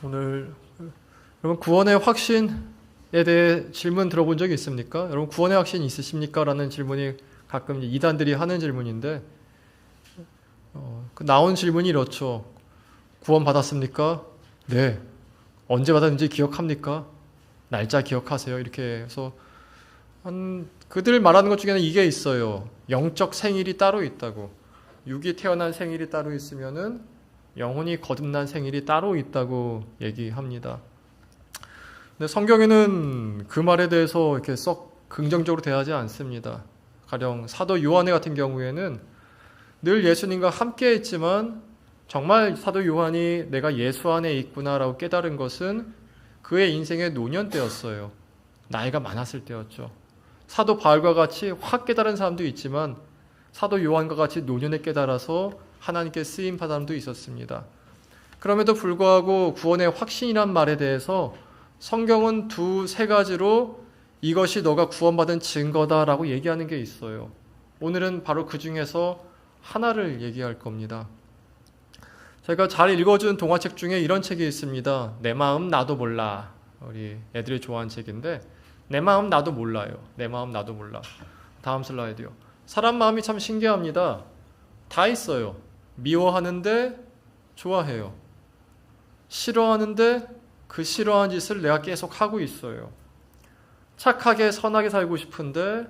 오늘 여러분 구원의 확신에 대해 질문 들어본 적이 있습니까? 여러분 구원의 확신 있으십니까? 라는 질문이 가끔 이단들이 하는 질문인데 나온 질문이 이렇죠. 구원 받았습니까? 네. 언제 받았는지 기억합니까? 날짜 기억하세요? 이렇게 해서 그들 말하는 것 중에는 이게 있어요. 영적 생일이 따로 있다고. 육이 태어난 생일이 따로 있으면은 영혼이 거듭난 생일이 따로 있다고 얘기합니다. 근데 성경에는 그 말에 대해서 이렇게 썩 긍정적으로 대하지 않습니다. 가령 사도 요한의 같은 경우에는 늘 예수님과 함께 했지만 정말 사도 요한이 내가 예수 안에 있구나라고 깨달은 것은 그의 인생의 노년 때였어요. 나이가 많았을 때였죠. 사도 바울과 같이 확 깨달은 사람도 있지만 사도 요한과 같이 노년에 깨달아서 하나님께 쓰임 받은 사람도 있었습니다. 그럼에도 불구하고 구원의 확신이란 말에 대해서 성경은 두세 가지로 이것이 너가 구원받은 증거다라고 얘기하는 게 있어요. 오늘은 바로 그 중에서 하나를 얘기할 겁니다. 제가 잘 읽어준 동화책 중에 이런 책이 있습니다. 내 마음 나도 몰라. 우리 애들이 좋아하는 책인데 내 마음 나도 몰라요. 내 마음 나도 몰라. 다음 슬라이드요. 사람 마음이 참 신기합니다. 다 있어요. 미워하는데 좋아해요. 싫어하는데 그 싫어하는 짓을 내가 계속 하고 있어요. 착하게 선하게 살고 싶은데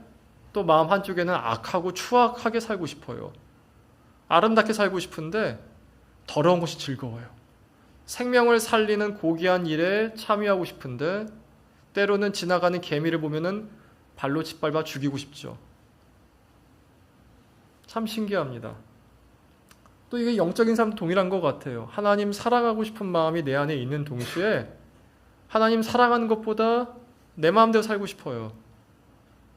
또 마음 한쪽에는 악하고 추악하게 살고 싶어요. 아름답게 살고 싶은데 더러운 것이 즐거워요. 생명을 살리는 고귀한 일에 참여하고 싶은데 때로는 지나가는 개미를 보면은 발로 짓밟아 죽이고 싶죠. 참 신기합니다. 또 이게 영적인 삶도 동일한 것 같아요. 하나님 사랑하고 싶은 마음이 내 안에 있는 동시에 하나님 사랑하는 것보다 내 마음대로 살고 싶어요.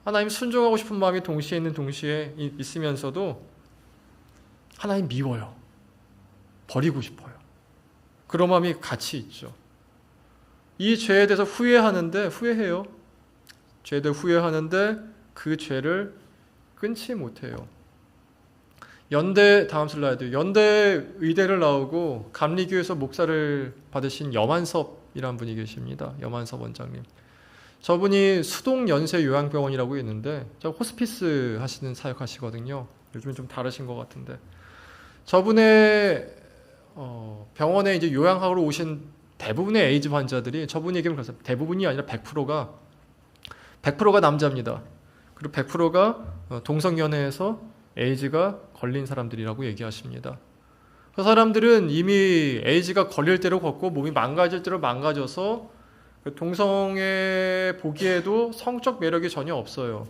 하나님 순종하고 싶은 마음이 동시에 있는 동시에 있으면서도 하나님 미워요. 버리고 싶어요. 그런 마음이 같이 있죠. 이 죄에 대해서 후회해요. 죄에 대해 후회하는데 그 죄를 끊지 못해요. 다음 슬라이드. 연대 의대를 나오고 감리교에서 목사를 받으신 염한섭이라는 분이 계십니다. 염한섭 원장님. 저분이 수동연세요양병원이라고 있는데 저 호스피스 하시는 사역하시거든요. 요즘은 좀 다르신 것 같은데 저분의 병원에 이제 요양하러 오신 대부분의 에이즈 환자들이 저분이 얘기하면 그렇습니다. 대부분이 아니라 100%가 남자입니다. 그리고 100%가 동성연애에서 에이즈가 걸린 사람들이라고 얘기하십니다. 그 사람들은 이미 에이즈가 걸릴 대로 걷고 몸이 망가질 대로 망가져서 동성애 보기에도 성적 매력이 전혀 없어요.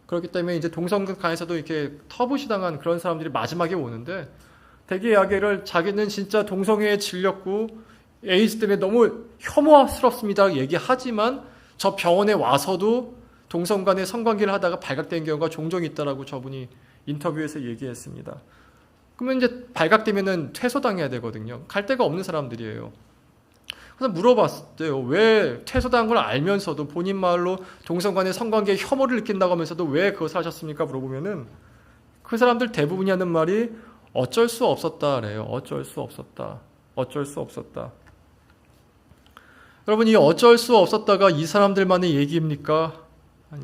그렇기 때문에 이제 동성간에서도 이렇게 터부시 당한 그런 사람들이 마지막에 오는데 대개 이야기를 자기는 진짜 동성애에 질렸고 에이즈 때문에 너무 혐오스럽습니다 얘기하지만 저 병원에 와서도 동성 간의 성관계를 하다가 발각된 경우가 종종 있다라고 저분이 인터뷰에서 얘기했습니다. 그러면 이제 발각되면은 퇴소당해야 되거든요. 갈 데가 없는 사람들이에요. 그래서 물어봤어요. 왜 퇴소당한 걸 알면서도 본인 말로 동성 간의 성관계에 혐오를 느낀다고 하면서도 왜 그것을 하셨습니까? 물어보면은 그 사람들 대부분이 하는 말이 어쩔 수 없었다래요. 어쩔 수 없었다. 어쩔 수 없었다. 여러분 이 어쩔 수 없었다가 이 사람들만의 얘기입니까?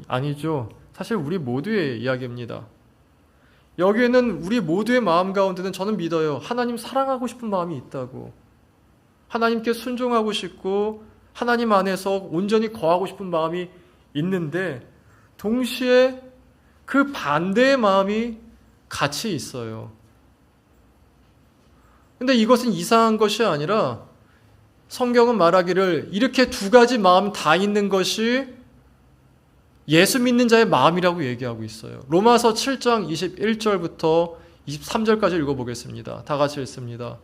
아니죠. 사실 우리 모두의 이야기입니다. 여기에는 우리 모두의 마음 가운데는 저는 믿어요. 하나님 사랑하고 싶은 마음이 있다고. 하나님께 순종하고 싶고 하나님 안에서 온전히 거하고 싶은 마음이 있는데 동시에 그 반대의 마음이 같이 있어요. 근데 이것은 이상한 것이 아니라 성경은 말하기를 이렇게 두 가지 마음 다 있는 것이 예수 믿는 자의 마음이라고 얘기하고 있어요. 로마서 7장 21절부터 23절까지 읽어보겠습니다. 다 같이 읽습니다.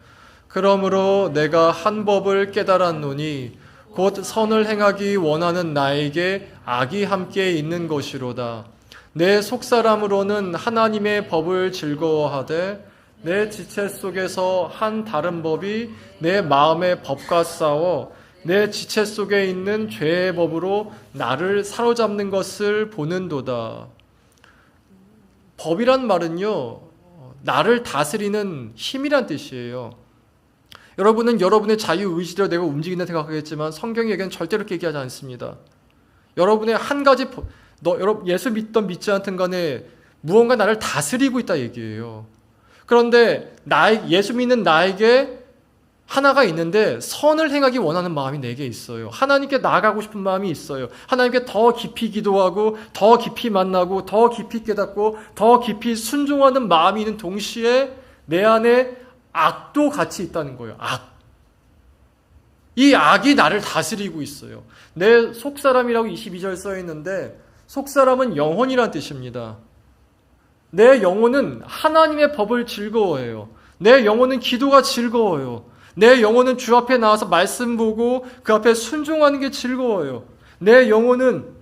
그러므로 내가 한 법을 깨달았노니 곧 선을 행하기 원하는 나에게 악이 함께 있는 것이로다. 내 속사람으로는 하나님의 법을 즐거워하되 내 지체 속에서 한 다른 법이 내 마음의 법과 싸워 내 지체 속에 있는 죄의 법으로 나를 사로잡는 것을 보는도다. 법이란 말은요, 나를 다스리는 힘이란 뜻이에요. 여러분은 여러분의 자유의지대로 내가 움직인다 생각하겠지만 성경이 얘기는 절대로 그렇게 얘기하지 않습니다. 여러분의 한 가지, 여러분 예수 믿던 믿지 않든 간에 무언가 나를 다스리고 있다 얘기예요. 그런데 예수 믿는 나에게 하나가 있는데 선을 행하기 원하는 마음이 내게 있어요. 하나님께 나아가고 싶은 마음이 있어요. 하나님께 더 깊이 기도하고 더 깊이 만나고 더 깊이 깨닫고 더 깊이 순종하는 마음이 있는 동시에 내 안에 악도 같이 있다는 거예요. 악. 이 악이 나를 다스리고 있어요. 내 속사람이라고 22절 써 있는데 속사람은 영혼이란 뜻입니다. 내 영혼은 하나님의 법을 즐거워해요. 내 영혼은 기도가 즐거워요. 내 영혼은 주 앞에 나와서 말씀 보고 그 앞에 순종하는 게 즐거워요. 내 영혼은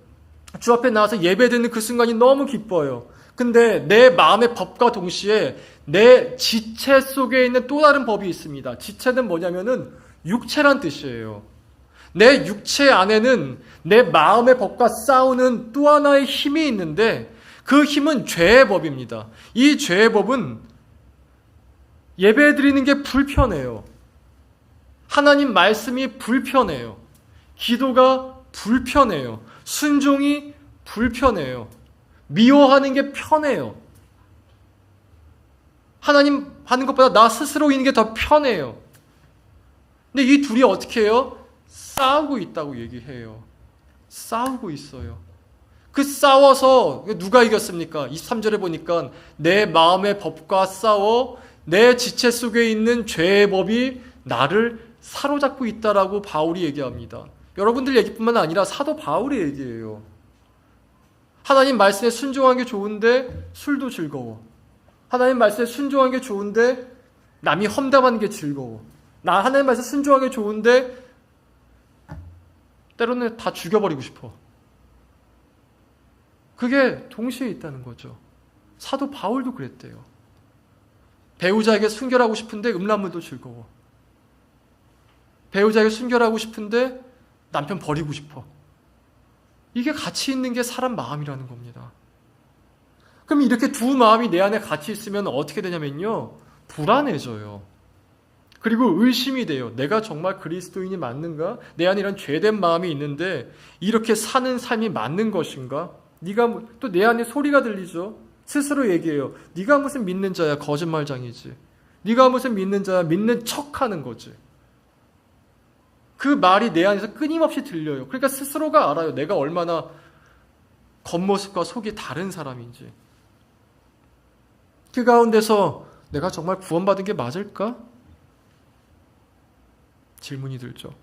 주 앞에 나와서 예배드리는 그 순간이 너무 기뻐요. 근데 내 마음의 법과 동시에 내 지체 속에 있는 또 다른 법이 있습니다. 지체는 뭐냐면은 육체란 뜻이에요. 내 육체 안에는 내 마음의 법과 싸우는 또 하나의 힘이 있는데 그 힘은 죄의 법입니다. 이 죄의 법은 예배드리는 게 불편해요. 하나님 말씀이 불편해요. 기도가 불편해요. 순종이 불편해요. 미워하는 게 편해요. 하나님 하는 것보다 나 스스로 있는 게 더 편해요. 근데 이 둘이 어떻게 해요? 싸우고 있다고 얘기해요. 싸우고 있어요. 그 싸워서 누가 이겼습니까? 23절에 보니까 내 마음의 법과 싸워 내 지체 속에 있는 죄의 법이 나를 사로잡고 있다라고 바울이 얘기합니다. 여러분들 얘기뿐만 아니라 사도 바울의 얘기예요. 하나님 말씀에 순종하는 게 좋은데 술도 즐거워. 하나님 말씀에 순종하는 게 좋은데 남이 험담하는 게 즐거워. 나 하나님 말씀에 순종하는 게 좋은데 때로는 다 죽여버리고 싶어. 그게 동시에 있다는 거죠. 사도 바울도 그랬대요. 배우자에게 순결하고 싶은데 음란물도 즐거워. 배우자에게 순결하고 싶은데 남편 버리고 싶어. 이게 같이 있는 게 사람 마음이라는 겁니다. 그럼 이렇게 두 마음이 내 안에 같이 있으면 어떻게 되냐면요. 불안해져요. 그리고 의심이 돼요. 내가 정말 그리스도인이 맞는가? 내 안에 이런 죄된 마음이 있는데 이렇게 사는 삶이 맞는 것인가? 네가 또 내 안에 소리가 들리죠. 스스로 얘기해요. 네가 무슨 믿는 자야? 거짓말장이지. 네가 무슨 믿는 자야? 믿는 척하는 거지. 그 말이 내 안에서 끊임없이 들려요. 그러니까 스스로가 알아요. 내가 얼마나 겉모습과 속이 다른 사람인지. 그 가운데서 내가 정말 구원받은 게 맞을까? 질문이 들죠.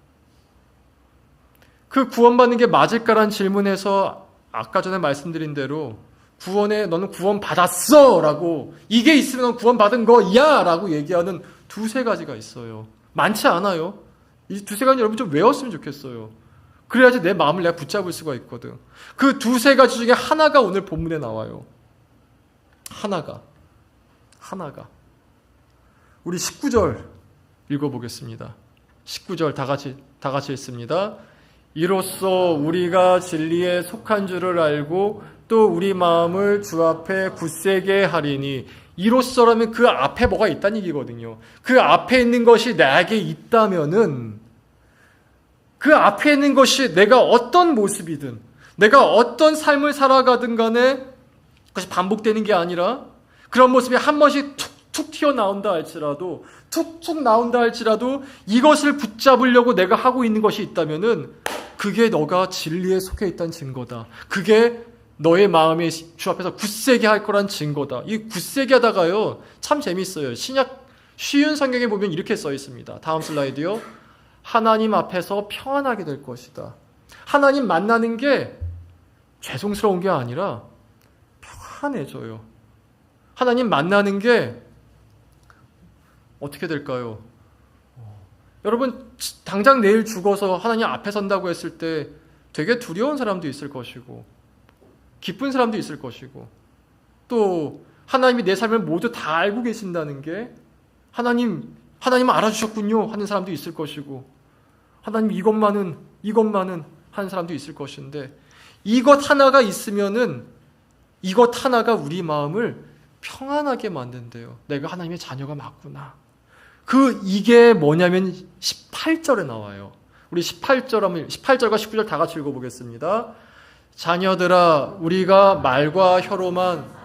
그 구원받는 게 맞을까라는 질문에서 아까 전에 말씀드린 대로 너는 구원받았어! 라고 이게 있으면 넌 구원받은 거야! 라고 얘기하는 두세 가지가 있어요. 많지 않아요. 이 두세 가지 여러분 좀 외웠으면 좋겠어요. 그래야지 내 마음을 내가 붙잡을 수가 있거든. 그 두세 가지 중에 하나가 오늘 본문에 나와요. 하나가. 우리 19절 읽어보겠습니다. 19절 다 같이 읽습니다. 이로써 우리가 진리에 속한 줄을 알고 또 우리 마음을 주 앞에 굳세게 하리니. 이로써라면 그 앞에 뭐가 있다는 얘기거든요. 그 앞에 있는 것이 나에게 있다면은 그 앞에 있는 것이 내가 어떤 모습이든 내가 어떤 삶을 살아가든 간에 그것이 반복되는 게 아니라 그런 모습이 한 번씩 툭툭 튀어나온다 할지라도 툭툭 나온다 할지라도 이것을 붙잡으려고 내가 하고 있는 것이 있다면은 그게 너가 진리에 속해 있다는 증거다. 그게 너의 마음이 주 앞에서 굳세게 할 거란 증거다. 이 굳세게 하다가요 참 재밌어요. 신약 쉬운 성경에 보면 이렇게 써 있습니다. 다음 슬라이드요. 하나님 앞에서 평안하게 될 것이다. 하나님 만나는 게 죄송스러운 게 아니라 평안해져요. 하나님 만나는 게 어떻게 될까요? 여러분 당장 내일 죽어서 하나님 앞에 선다고 했을 때 되게 두려운 사람도 있을 것이고 기쁜 사람도 있을 것이고 또 하나님이 내 삶을 모두 다 알고 계신다는 게 하나님은 알아주셨군요 하는 사람도 있을 것이고 하나님 이것만은 하는 사람도 있을 것인데 이것 하나가 있으면은 이것 하나가 우리 마음을 평안하게 만든대요. 내가 하나님의 자녀가 맞구나. 이게 뭐냐면 18절에 나와요. 우리 18절과 19절 다 같이 읽어보겠습니다. 자녀들아, 우리가 말과 혀로만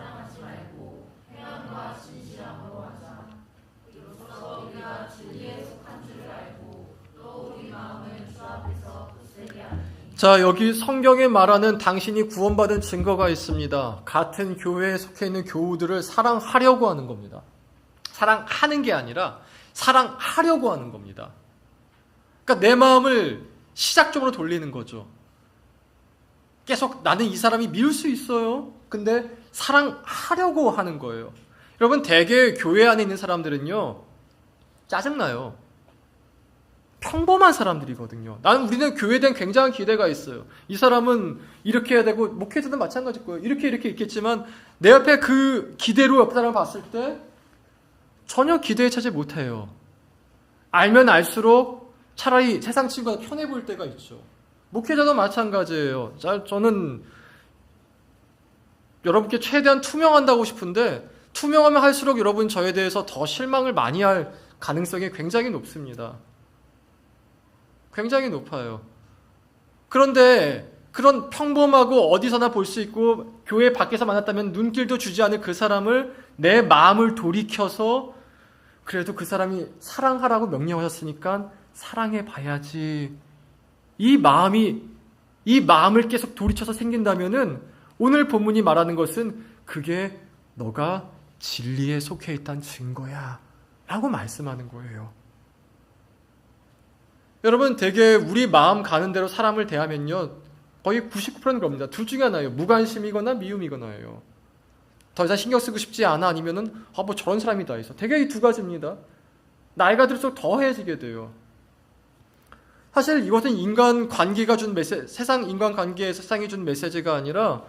자, 여기 성경에 말하는 당신이 구원받은 증거가 있습니다. 같은 교회에 속해 있는 교우들을 사랑하려고 하는 겁니다. 사랑하는 게 아니라 사랑하려고 하는 겁니다. 그러니까 내 마음을 시작적으로 돌리는 거죠. 계속 나는 이 사람이 미울 수 있어요. 근데 사랑하려고 하는 거예요. 여러분, 대개 교회 안에 있는 사람들은요, 짜증나요. 평범한 사람들이거든요. 우리는 교회에 대한 굉장한 기대가 있어요. 이 사람은 이렇게 해야 되고, 목회자도 마찬가지일 거예요. 이렇게 있겠지만, 내 옆에 그 기대로 옆 사람을 봤을 때, 전혀 기대에 차지 못해요. 알면 알수록 차라리 세상 친구가 편해 보일 때가 있죠. 목회자도 마찬가지예요. 저는 여러분께 최대한 투명한다고 싶은데, 투명하면 할수록 여러분 저에 대해서 더 실망을 많이 할 가능성이 굉장히 높습니다. 굉장히 높아요. 그런데 그런 평범하고 어디서나 볼 수 있고 교회 밖에서 만났다면 눈길도 주지 않을 그 사람을 내 마음을 돌이켜서 그래도 그 사람이 사랑하라고 명령하셨으니까 사랑해 봐야지. 이 마음을 계속 돌이켜서 생긴다면은 오늘 본문이 말하는 것은 그게 너가 진리에 속해 있다는 증거야 라고 말씀하는 거예요. 여러분, 되게 우리 마음 가는 대로 사람을 대하면요, 거의 99%는 겁니다. 둘 중에 하나예요. 무관심이거나 미움이거나예요. 더 이상 신경 쓰고 싶지 않아, 아니면은 뭐 저런 사람이 다 있어. 되게 이 두 가지입니다. 나이가 들수록 더해지게 돼요. 사실 이것은 인간 관계가 준 메시지, 세상 인간 관계에 세상이 준 메시지가 아니라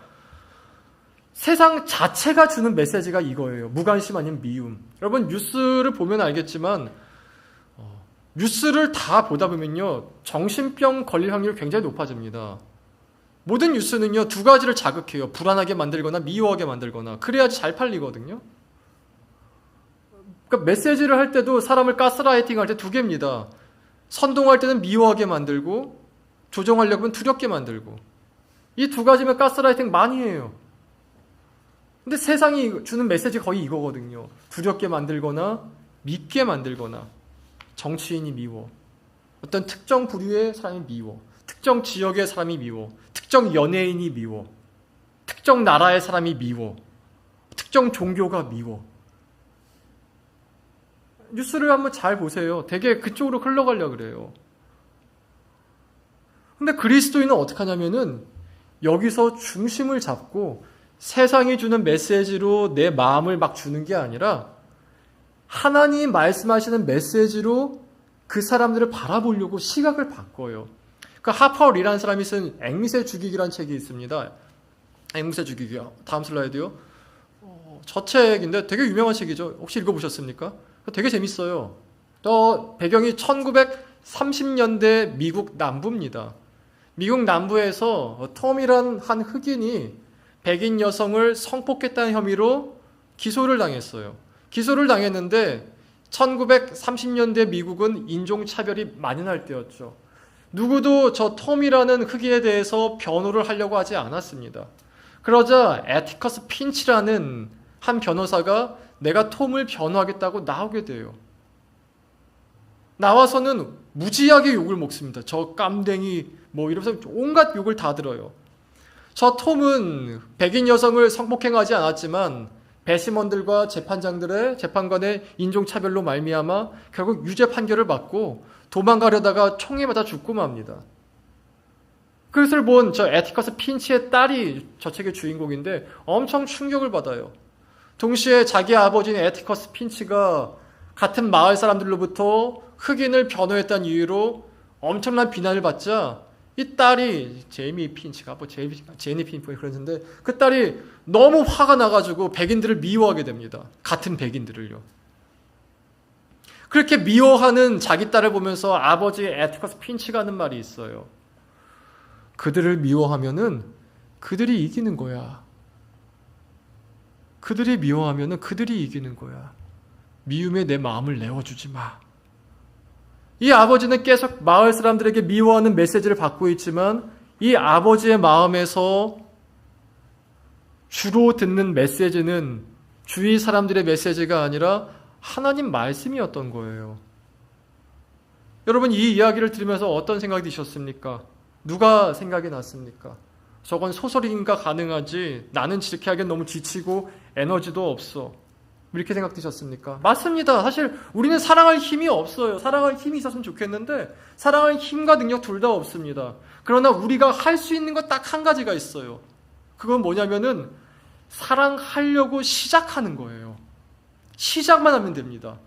세상 자체가 주는 메시지가 이거예요. 무관심 아니면 미움. 여러분, 뉴스를 보면 알겠지만 뉴스를 다 보다 보면요, 정신병 걸릴 확률이 굉장히 높아집니다. 모든 뉴스는요, 두 가지를 자극해요. 불안하게 만들거나 미워하게 만들거나. 그래야지 잘 팔리거든요. 그러니까 메시지를 할 때도 사람을 가스라이팅 할 때 두 개입니다. 선동할 때는 미워하게 만들고, 조정하려고 하면 두렵게 만들고. 이 두 가지면 가스라이팅 많이 해요. 근데 세상이 주는 메시지 거의 이거거든요. 두렵게 만들거나 믿게 만들거나. 정치인이 미워. 어떤 특정 부류의 사람이 미워. 특정 지역의 사람이 미워. 특정 연예인이 미워. 특정 나라의 사람이 미워. 특정 종교가 미워. 뉴스를 한번 잘 보세요. 되게 그쪽으로 흘러가려고 그래요. 근데 그리스도인은 어떻게 하냐면은 여기서 중심을 잡고 세상이 주는 메시지로 내 마음을 막 주는 게 아니라 하나님 말씀하시는 메시지로 그 사람들을 바라보려고 시각을 바꿔요. 그 하퍼 리라는 사람이 쓴 앵무새 죽이기라는 책이 있습니다. 앵무새 죽이기요. 다음 슬라이드요. 저 책인데 되게 유명한 책이죠. 혹시 읽어보셨습니까? 되게 재밌어요. 또 배경이 1930년대 미국 남부입니다. 미국 남부에서 톰이란 한 흑인이 백인 여성을 성폭행했다는 혐의로 기소를 당했어요. 기소를 당했는데 1930년대 미국은 인종차별이 만연할 때였죠. 누구도 저 톰이라는 흑인에 대해서 변호를 하려고 하지 않았습니다. 그러자 애티커스 핀치라는 한 변호사가 내가 톰을 변호하겠다고 나오게 돼요. 나와서는 무지하게 욕을 먹습니다. 저 깜댕이 이러면서 온갖 욕을 다 들어요. 저 톰은 백인 여성을 성폭행하지 않았지만 배심원들과 재판관의 인종차별로 말미암아 결국 유죄 판결을 받고 도망가려다가 총에 맞아 죽고 맙니다. 그것을 본 저 애티커스 핀치의 딸이 저 책의 주인공인데 엄청 충격을 받아요. 동시에 자기 아버지인 애티커스 핀치가 같은 마을 사람들로부터 흑인을 변호했다는 이유로 엄청난 비난을 받자 이 딸이 제니 핀치가 그랬는데 그 딸이 너무 화가 나가지고 백인들을 미워하게 됩니다. 같은 백인들을요. 그렇게 미워하는 자기 딸을 보면서 아버지 애티커스 핀치가 하는 말이 있어요. 그들을 미워하면은 그들이 이기는 거야. 그들이 미워하면은 그들이 이기는 거야. 미움에 내 마음을 내어주지 마. 이 아버지는 계속 마을 사람들에게 미워하는 메시지를 받고 있지만 이 아버지의 마음에서 주로 듣는 메시지는 주위 사람들의 메시지가 아니라 하나님 말씀이었던 거예요. 여러분, 이 이야기를 들으면서 어떤 생각이 드셨습니까? 누가 생각이 났습니까? 저건 소설인가 가능하지, 나는 이렇게 하기엔 너무 지치고 에너지도 없어, 이렇게 생각 드셨습니까? 맞습니다. 사실 우리는 사랑할 힘이 없어요. 사랑할 힘이 있었으면 좋겠는데 사랑할 힘과 능력 둘 다 없습니다. 그러나 우리가 할 수 있는 것 딱 한 가지가 있어요. 그건 뭐냐면은 사랑하려고 시작하는 거예요. 시작만 하면 됩니다.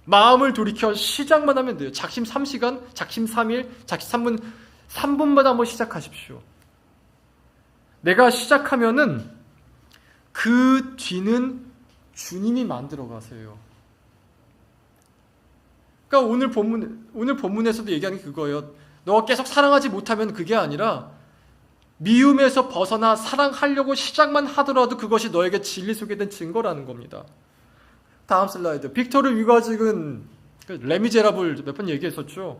마음을 돌이켜 시작만 하면 돼요. 작심 3시간, 작심 3일, 작심 3분, 3분마다 한번 시작하십시오. 내가 시작하면은 그 뒤는 주님이 만들어 가세요. 그러니까 오늘 본문에서도 얘기하는 게 그거예요. 너가 계속 사랑하지 못하면 그게 아니라 미움에서 벗어나 사랑하려고 시작만 하더라도 그것이 너에게 진리 속에 된 증거라는 겁니다. 다음 슬라이드. 빅토르 위가 찍은 레미제라블 몇 번 얘기했었죠.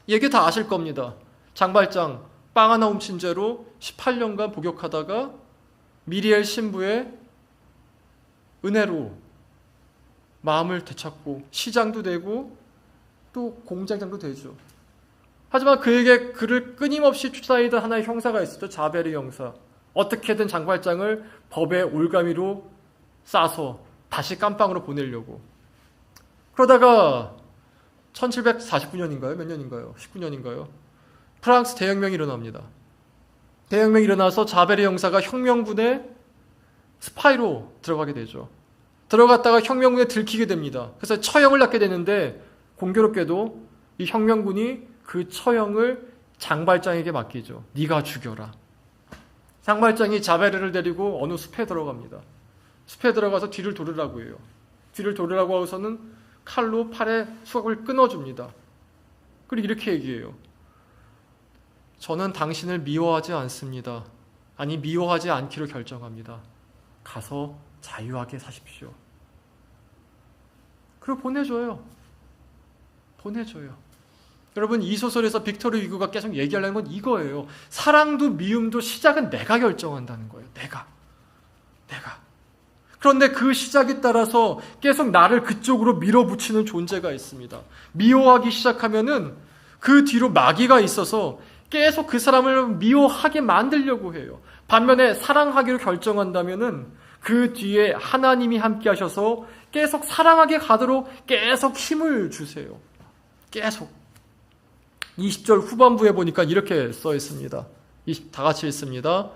얘기 다 아실 겁니다. 장발장 빵 하나 훔친 죄로 18년간 복역하다가 미리엘 신부의 은혜로 마음을 되찾고 시장도 되고 또 공장장도 되죠. 하지만 그에게 그를 끊임없이 쫓아다니던 하나의 형사가 있었죠. 자베르 형사. 어떻게든 장발장을 법의 올가미로 싸서 다시 깜빵으로 보내려고. 그러다가 1749년인가요? 몇 년인가요? 19년인가요? 프랑스 대혁명이 일어납니다. 대혁명이 일어나서 자베르 형사가 혁명군의 스파이로 들어가게 되죠. 들어갔다가 혁명군에 들키게 됩니다. 그래서 처형을 낳게 되는데 공교롭게도 이 혁명군이 그 처형을 장발장에게 맡기죠. 네가 죽여라. 장발장이 자베르를 데리고 어느 숲에 들어갑니다. 숲에 들어가서 뒤를 돌으라고 해요. 뒤를 돌으라고 하고서는 칼로 팔에 수갑을 끊어줍니다. 그리고 이렇게 얘기해요. 저는 당신을 미워하지 않습니다. 아니, 미워하지 않기로 결정합니다. 가서 자유하게 사십시오. 그리고 보내줘요. 여러분, 이 소설에서 빅토르 위고가 계속 얘기하려는 건 이거예요. 사랑도 미움도 시작은 내가 결정한다는 거예요. 내가. 그런데 그 시작에 따라서 계속 나를 그쪽으로 밀어붙이는 존재가 있습니다. 미워하기 시작하면은 그 뒤로 마귀가 있어서 계속 그 사람을 미워하게 만들려고 해요. 반면에 사랑하기로 결정한다면은 그 뒤에 하나님이 함께 하셔서 계속 사랑하게 가도록 계속 힘을 주세요. 계속. 20절 후반부에 보니까 이렇게 써 있습니다. 다 같이 읽습니다.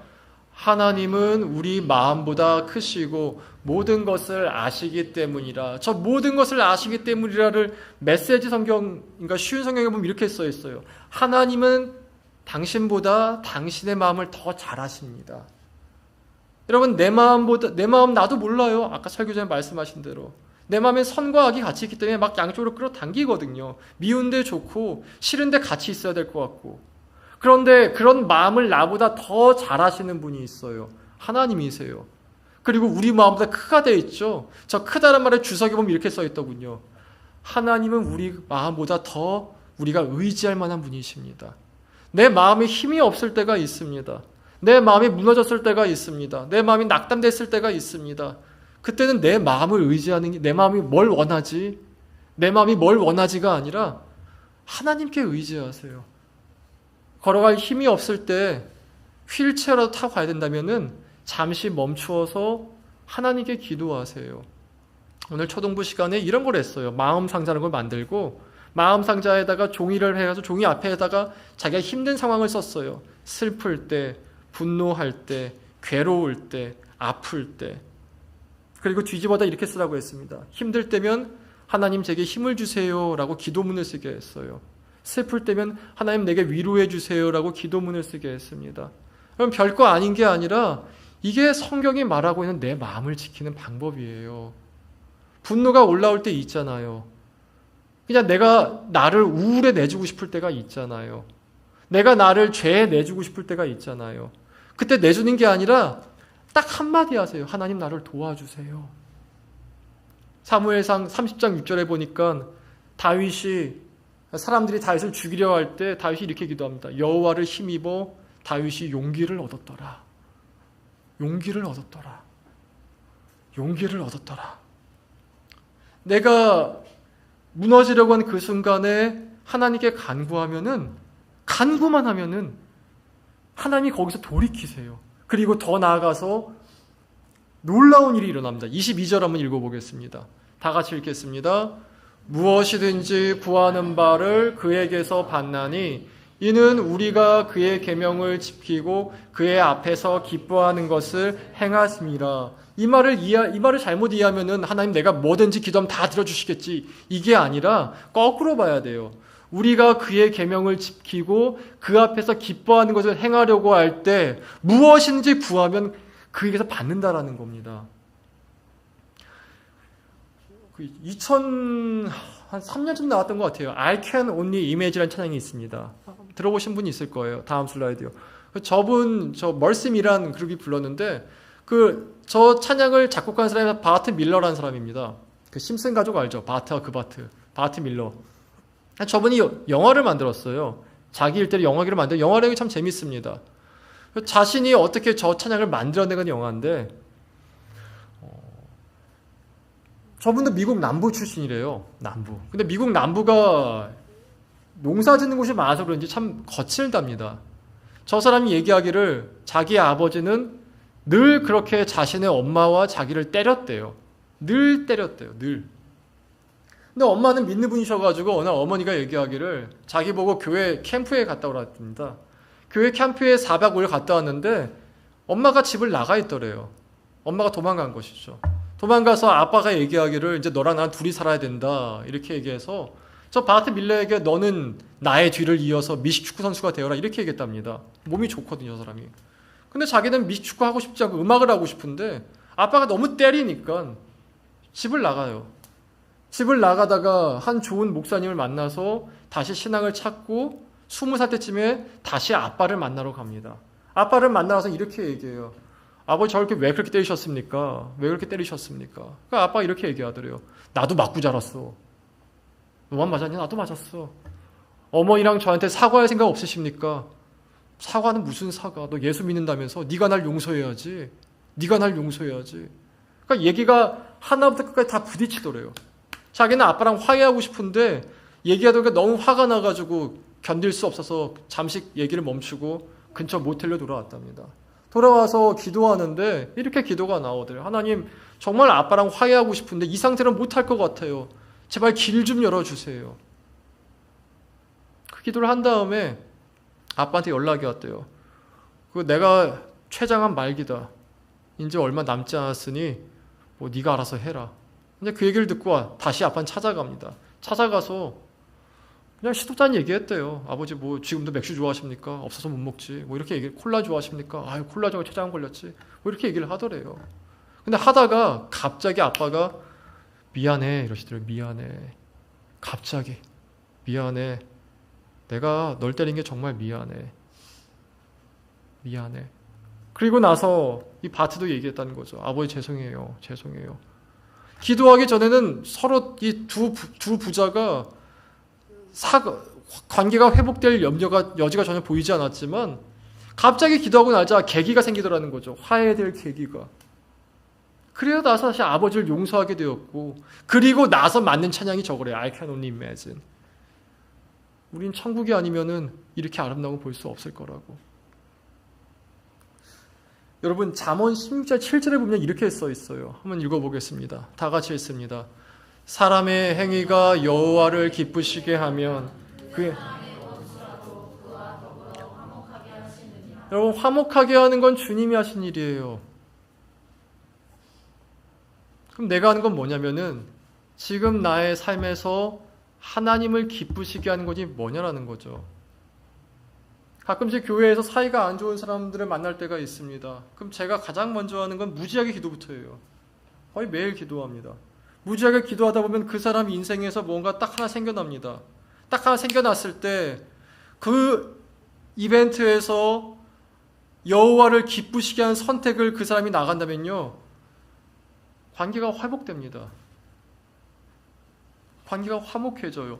하나님은 우리 마음보다 크시고 모든 것을 아시기 때문이라. 저 모든 것을 아시기 때문이라를 메시지 성경인가 쉬운 성경에 보면 이렇게 써 있어요. 하나님은 당신보다 당신의 마음을 더 잘 아십니다. 여러분, 내 마음 나도 몰라요. 아까 설교 전에 말씀하신 대로. 내 마음에 선과 악이 같이 있기 때문에 막 양쪽으로 끌어당기거든요. 미운데 좋고 싫은데 같이 있어야 될 것 같고. 그런데 그런 마음을 나보다 더 잘 아시는 분이 있어요. 하나님이세요. 그리고 우리 마음보다 크가 되어 있죠. 저 크다는 말에 주석에 보면 이렇게 써 있더군요. 하나님은 우리 마음보다 더 우리가 의지할 만한 분이십니다. 내 마음에 힘이 없을 때가 있습니다. 내 마음이 무너졌을 때가 있습니다. 내 마음이 낙담됐을 때가 있습니다. 그때는 내 마음을 의지하는 게, 내 마음이 뭘 원하지? 내 마음이 뭘 원하지가 아니라 하나님께 의지하세요. 걸어갈 힘이 없을 때 휠체어라도 타고 가야 된다면은 잠시 멈추어서 하나님께 기도하세요. 오늘 초등부 시간에 이런 걸 했어요. 마음 상자라는 걸 만들고 마음 상자에다가 종이를 해가지고 종이 앞에다가 자기가 힘든 상황을 썼어요. 슬플 때, 분노할 때, 괴로울 때, 아플 때. 그리고 뒤집어다 이렇게 쓰라고 했습니다. 힘들 때면 하나님 제게 힘을 주세요 라고 기도문을 쓰게 했어요. 슬플 때면 하나님 내게 위로해 주세요 라고 기도문을 쓰게 했습니다. 그럼 별거 아닌 게 아니라 이게 성경이 말하고 있는 내 마음을 지키는 방법이에요. 분노가 올라올 때 있잖아요. 그냥 내가 나를 우울에 내주고 싶을 때가 있잖아요. 내가 나를 죄에 내주고 싶을 때가 있잖아요. 그때 내주는 게 아니라 딱 한마디 하세요. 하나님 나를 도와주세요. 사무엘상 30장 6절에 보니까 사람들이 다윗을 죽이려 할 때 다윗이 이렇게 기도합니다. 여호와를 힘입어 다윗이 용기를 얻었더라. 용기를 얻었더라. 용기를 얻었더라. 내가 무너지려고 한 그 순간에 하나님께 간구만 하면은 하나님이 거기서 돌이키세요. 그리고 더 나아가서 놀라운 일이 일어납니다. 22절 한번 읽어보겠습니다. 다 같이 읽겠습니다. 무엇이든지 구하는 바를 그에게서 받나니 이는 우리가 그의 계명을 지키고 그의 앞에서 기뻐하는 것을 행하심이라. 이 말을 잘못 이해하면은 하나님 내가 뭐든지 기도하면 다 들어주시겠지, 이게 아니라 거꾸로 봐야 돼요. 우리가 그의 계명을 지키고 그 앞에서 기뻐하는 것을 행하려고 할 때 무엇인지 구하면 그에게서 받는다라는 겁니다. 2003년쯤 나왔던 것 같아요. I can only imagine이라는 찬양이 있습니다. 들어보신 분이 있을 거예요. 다음 슬라이드요. 멀심이란 그룹이 불렀는데 저 찬양을 작곡한 사람이 바트 밀러라는 사람입니다. 그 심슨 가족 알죠? 바트 밀러. 저분이 영화를 만들었어요. 자기 일대로 영화기를 만들어. 영화력이 참 재밌습니다. 자신이 어떻게 저 찬양을 만들어내는 영화인데, 저분도 미국 남부 출신이래요. 남부. 근데 미국 남부가 농사 짓는 곳이 많아서 그런지 참 거칠답니다. 저 사람이 얘기하기를 자기 아버지는 늘 그렇게 자신의 엄마와 자기를 때렸대요. 늘 때렸대요. 늘. 근데 엄마는 믿는 분이셔가지고 어느 어머니가 얘기하기를 자기 보고 교회 캠프에 갔다 오랍니다. 교회 캠프에 4박 5일 갔다 왔는데 엄마가 집을 나가 있더래요. 엄마가 도망간 것이죠. 도망가서 아빠가 얘기하기를 이제 너랑 나랑 둘이 살아야 된다 이렇게 얘기해서 저 바트 밀러에게 너는 나의 뒤를 이어서 미식축구 선수가 되어라 이렇게 얘기했답니다. 몸이 좋거든요, 저 사람이. 근데 자기는 미식축구 하고 싶지 않고 음악을 하고 싶은데 아빠가 너무 때리니까 집을 나가요. 집을 나가다가 한 좋은 목사님을 만나서 다시 신앙을 찾고 20살 때쯤에 다시 아빠를 만나러 갑니다. 아빠를 만나서 이렇게 얘기해요. 아버지 저렇게 왜 그렇게 때리셨습니까? 왜 그렇게 때리셨습니까? 그러니까 아빠가 이렇게 얘기하더래요. 나도 맞고 자랐어. 너만 맞았냐? 나도 맞았어. 어머니랑 저한테 사과할 생각 없으십니까? 사과는 무슨 사과? 너 예수 믿는다면서 네가 날 용서해야지. 네가 날 용서해야지. 그러니까 얘기가 하나부터 끝까지 다 부딪히더래요. 자기는 아빠랑 화해하고 싶은데 얘기하다 보니까 너무 화가 나가지고 견딜 수 없어서 잠시 얘기를 멈추고 근처 모텔로 돌아왔답니다. 돌아와서 기도하는데 이렇게 기도가 나오더래요. 하나님, 정말 아빠랑 화해하고 싶은데 이 상태로 못할 것 같아요. 제발 길 좀 열어주세요. 그 기도를 한 다음에 아빠한테 연락이 왔대요. 내가 췌장암 말기다. 이제 얼마 남지 않았으니 뭐 네가 알아서 해라. 근데 그 얘기를 듣고 다시 아빠는 찾아갑니다. 찾아가서 그냥 시독자는 얘기했대요. 아버지 뭐 지금도 맥주 좋아하십니까? 없어서 못 먹지. 뭐 이렇게 얘기. 콜라 좋아하십니까? 아유 콜라 좋아 췌장암 걸렸지. 뭐 이렇게 얘기를 하더래요. 근데 하다가 갑자기 아빠가 미안해 이러시더래요. 미안해. 갑자기 미안해. 내가 널 때린 게 정말 미안해. 미안해. 그리고 나서 이 바트도 얘기했다는 거죠. 아버지 죄송해요. 죄송해요. 기도하기 전에는 서로 이 두 부자가 관계가 회복될 여지가 전혀 보이지 않았지만 갑자기 기도하고 나자 계기가 생기더라는 거죠. 화해될 계기가. 그래야 나서 다시 아버지를 용서하게 되었고 그리고 나서 맞는 찬양이 저거래요. I can only imagine. 우린 천국이 아니면은 이렇게 아름다운 거 볼 수 없을 거라고. 여러분 잠언 16장 7절에 보면 이렇게 써 있어요. 한번 읽어보겠습니다. 다 같이 읽습니다. 사람의 행위가 여호와를 기쁘시게 하면 여러분 화목하게 하는 건 주님이 하신 일이에요. 그럼 내가 하는 건 뭐냐면은 지금 나의 삶에서 하나님을 기쁘시게 하는 것이 뭐냐라는 거죠. 가끔씩 교회에서 사이가 안 좋은 사람들을 만날 때가 있습니다. 그럼 제가 가장 먼저 하는 건 무지하게 기도부터예요. 거의 매일 기도합니다. 무지하게 기도하다 보면 그 사람 인생에서 뭔가 딱 하나 생겨납니다. 딱 하나 생겨났을 때 그 이벤트에서 여호와를 기쁘시게 한 선택을 그 사람이 나간다면요. 관계가 회복됩니다. 관계가 화목해져요.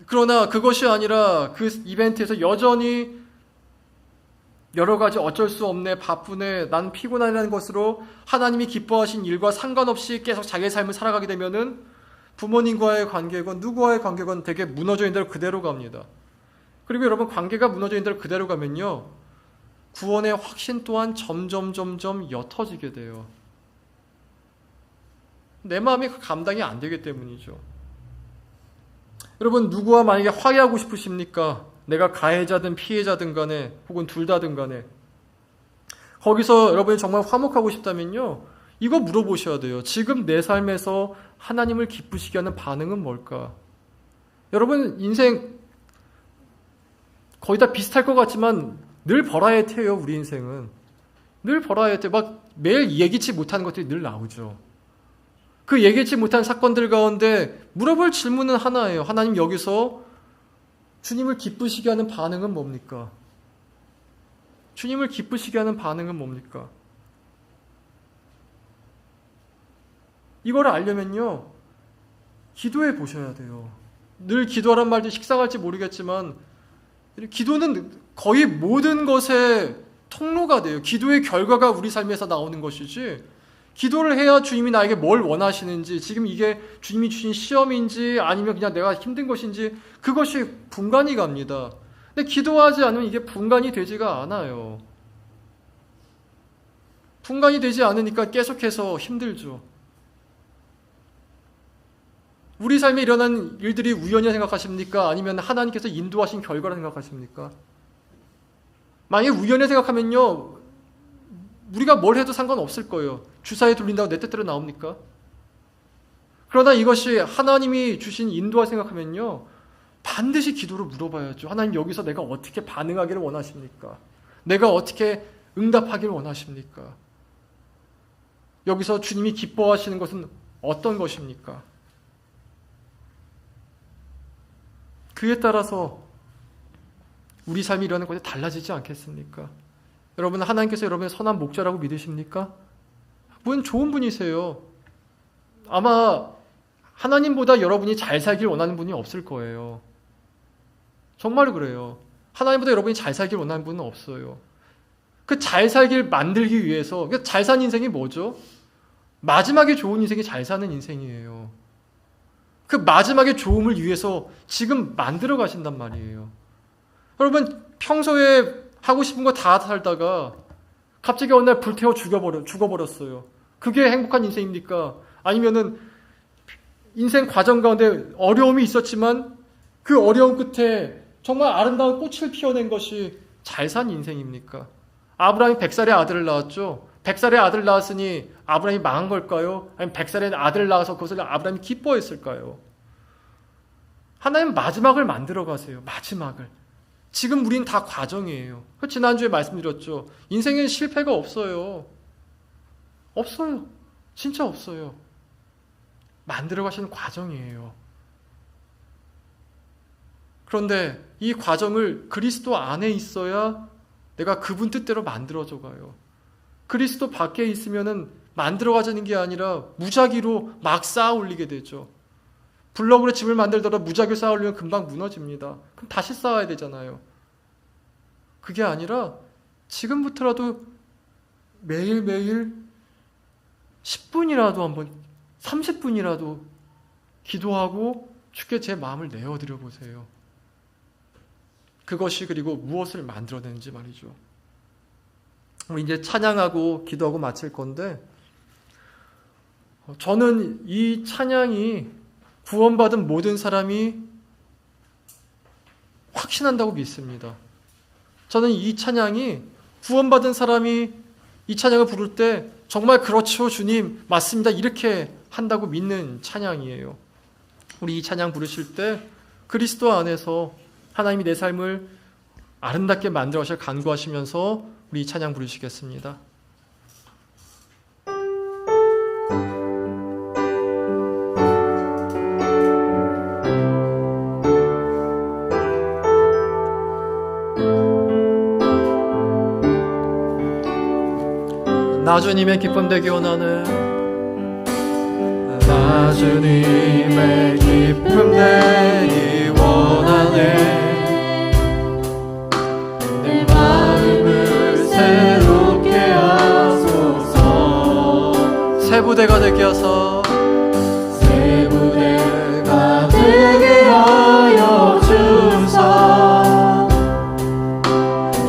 그러나 그것이 아니라 그 이벤트에서 여전히 여러 가지 어쩔 수 없네, 바쁘네, 난 피곤하다는 것으로 하나님이 기뻐하신 일과 상관없이 계속 자기의 삶을 살아가게 되면은 부모님과의 관계건 누구와의 관계건 되게 무너져 있는 대로 그대로 갑니다. 그리고 여러분, 관계가 무너져 있는 대로 그대로 가면요, 구원의 확신 또한 점점 옅어지게 돼요. 내 마음이 감당이 안 되기 때문이죠. 여러분, 누구와 만약에 화해하고 싶으십니까? 내가 가해자든 피해자든 간에 혹은 둘 다든 간에 거기서 여러분이 정말 화목하고 싶다면요, 이거 물어보셔야 돼요. 지금 내 삶에서 하나님을 기쁘시게 하는 반응은 뭘까? 여러분, 인생 거의 다 비슷할 것 같지만 늘 버라이어티예요. 우리 인생은 늘 버라이어티. 막 매일 예기치 못한 것들이 늘 나오죠. 그 예기치 못한 사건들 가운데 물어볼 질문은 하나예요. 하나님, 여기서 주님을 기쁘시게 하는 반응은 뭡니까? 주님을 기쁘시게 하는 반응은 뭡니까? 이걸 알려면요, 기도해 보셔야 돼요. 늘 기도하란 말도 식상할지 모르겠지만 기도는 거의 모든 것의 통로가 돼요. 기도의 결과가 우리 삶에서 나오는 것이지, 기도를 해야 주님이 나에게 뭘 원하시는지, 지금 이게 주님이 주신 시험인지 아니면 그냥 내가 힘든 것인지, 그것이 분간이 갑니다. 근데 기도하지 않으면 이게 분간이 되지가 않아요. 분간이 되지 않으니까 계속해서 힘들죠. 우리 삶에 일어난 일들이 우연이라 생각하십니까? 아니면 하나님께서 인도하신 결과라 생각하십니까? 만약에 우연히 생각하면요, 우리가 뭘 해도 상관없을 거예요. 주사에 돌린다고 내 뜻대로 나옵니까? 그러나 이것이 하나님이 주신 인도라 생각하면요, 반드시 기도로 물어봐야죠. 하나님, 여기서 내가 어떻게 반응하기를 원하십니까? 내가 어떻게 응답하기를 원하십니까? 여기서 주님이 기뻐하시는 것은 어떤 것입니까? 그에 따라서 우리 삶이 일어나는 것이 달라지지 않겠습니까? 여러분, 하나님께서 여러분의 선한 목자라고 믿으십니까? 분 좋은 분이세요. 아마 하나님보다 여러분이 잘 살길 원하는 분이 없을 거예요. 정말 그래요. 하나님보다 여러분이 잘 살길 원하는 분은 없어요. 그 잘 살길 만들기 위해서, 잘 사는 인생이 뭐죠? 마지막에 좋은 인생이 잘 사는 인생이에요. 그 마지막에 좋음을 위해서 지금 만들어 가신단 말이에요. 여러분, 평소에 하고 싶은 거 다 살다가 갑자기 어느 날 불태워 죽어버렸어요. 그게 행복한 인생입니까? 아니면은 인생 과정 가운데 어려움이 있었지만 그 어려움 끝에 정말 아름다운 꽃을 피워낸 것이 잘 산 인생입니까? 아브라함이 100살의 아들을 낳았죠. 100살의 아들을 낳았으니 아브라함이 망한 걸까요? 아니면 100살의 아들을 낳아서 그것을 아브라함이 기뻐했을까요? 하나님 마지막을 만들어 가세요. 마지막을. 지금 우린 다 과정이에요. 지난주에 말씀드렸죠. 인생엔 실패가 없어요. 없어요. 진짜 없어요. 만들어 가시는 과정이에요. 그런데 이 과정을 그리스도 안에 있어야 내가 그분 뜻대로 만들어져 가요. 그리스도 밖에 있으면은 만들어 가자는 게 아니라 무작위로 막 쌓아 올리게 되죠. 블럭으로 집을 만들더라도 무작위로 쌓아 올리면 금방 무너집니다. 그럼 다시 쌓아야 되잖아요. 그게 아니라 지금부터라도 매일매일 10분이라도 한번 30분이라도 기도하고 주께 제 마음을 내어드려 보세요. 그것이 그리고 무엇을 만들어내는지 말이죠. 이제 찬양하고 기도하고 마칠 건데, 저는 이 찬양이 구원받은 모든 사람이 확신한다고 믿습니다. 저는 이 찬양이 구원받은 사람이 이 찬양을 부를 때 정말 그렇죠, 주님, 맞습니다, 이렇게 한다고 믿는 찬양이에요. 우리 이 찬양 부르실 때 그리스도 안에서 하나님이 내 삶을 아름답게 만들어 가실 간구하시면서 우리 이 찬양 부르시겠습니다. 나 주님의 기쁨 되기 원하네. 나 나 주님의 기쁨 내기 원하네. 내 마음을 새롭게 하소서. 새 부대가 되게 하사 새 부대가 되게 하여 주사.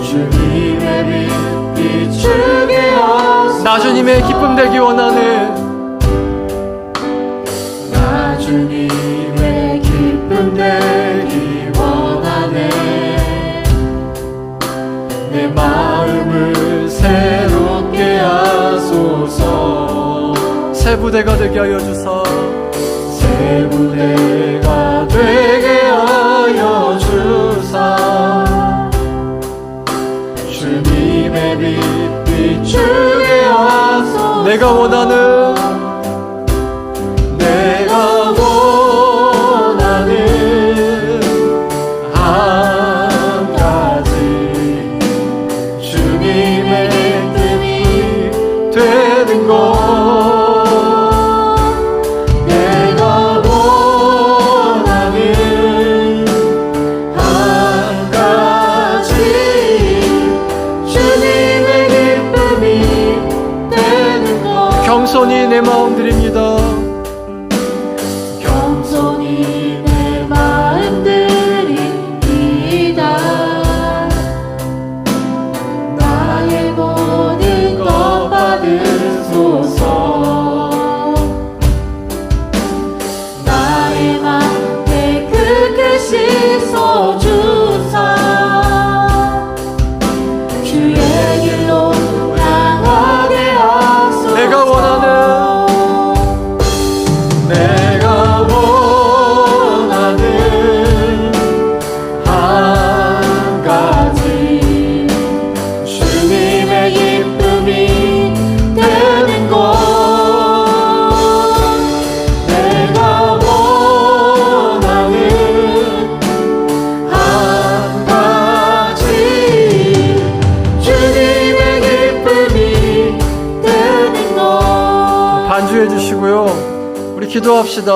주님의 빛 비추게 하소서. 나 주님의 기쁨 되기 원하네. 나 주님의 기쁨 되기 원하네. 내 마음을 새롭게 하소서. 새 부대가 되게 하여 주사. 새 부대가 되게 하여 주사. 주님의 빛 비추게 하소서. 내가 원하는 한 가지 주님의 뜻이 되는 것. 내가 원하는 한 가지 주님의 기쁨이 되는 것. 겸손히 내 마음 드립니다. 겸손히 내 마음 드립니다. 나의 모든 것 받으소서. 나의 맘 깨끗게 씻어주사. 주의 길로 향하게 하소서. 내가 원하는 한 가지 주님의 기쁨이 되는 것. 내가 원하는 한 가지 주님의 기쁨이 되는 것. 반주해 주시고요. 우리 기도합시다.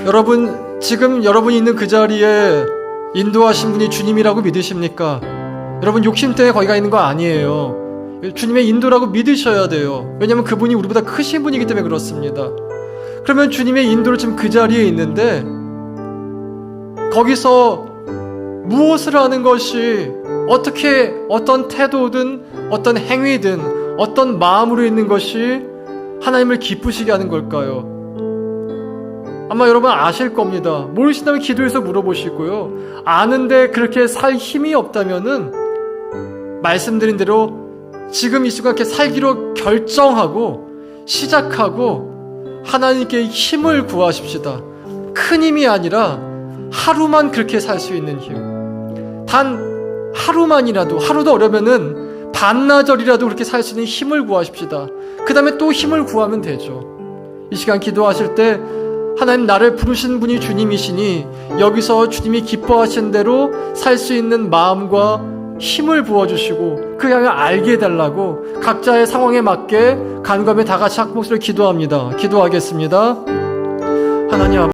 여러분, 지금 여러분이 있는 그 자리에 인도하신 분이 주님이라고 믿으십니까? 여러분, 욕심 때문에 거기 가 있는 거 아니에요. 주님의 인도라고 믿으셔야 돼요. 왜냐하면 그분이 우리보다 크신 분이기 때문에 그렇습니다. 그러면 주님의 인도로 지금 그 자리에 있는데 거기서 무엇을 하는 것이 어떻게 어떤 태도든 어떤 행위든 어떤 마음으로 있는 것이 하나님을 기쁘시게 하는 걸까요? 아마 여러분 아실 겁니다. 모르신다면 기도해서 물어보시고요. 아는데 그렇게 살 힘이 없다면은 말씀드린 대로 지금 이 순간 이렇게 살기로 결정하고 시작하고 하나님께 힘을 구하십시다. 큰 힘이 아니라 하루만 그렇게 살 수 있는 힘. 단 하루만이라도, 하루도 어려면은 반나절이라도 그렇게 살 수 있는 힘을 구하십시다. 그 다음에 또 힘을 구하면 되죠. 이 시간 기도하실 때 하나님, 나를 부르신 분이 주님이시니 여기서 주님이 기뻐하신 대로 살 수 있는 마음과 힘을 부어주시고 그 향을 알게 해달라고 각자의 상황에 맞게 간구하며 다 같이 한 목소리로 기도합니다. 기도하겠습니다. 하나님 아버지,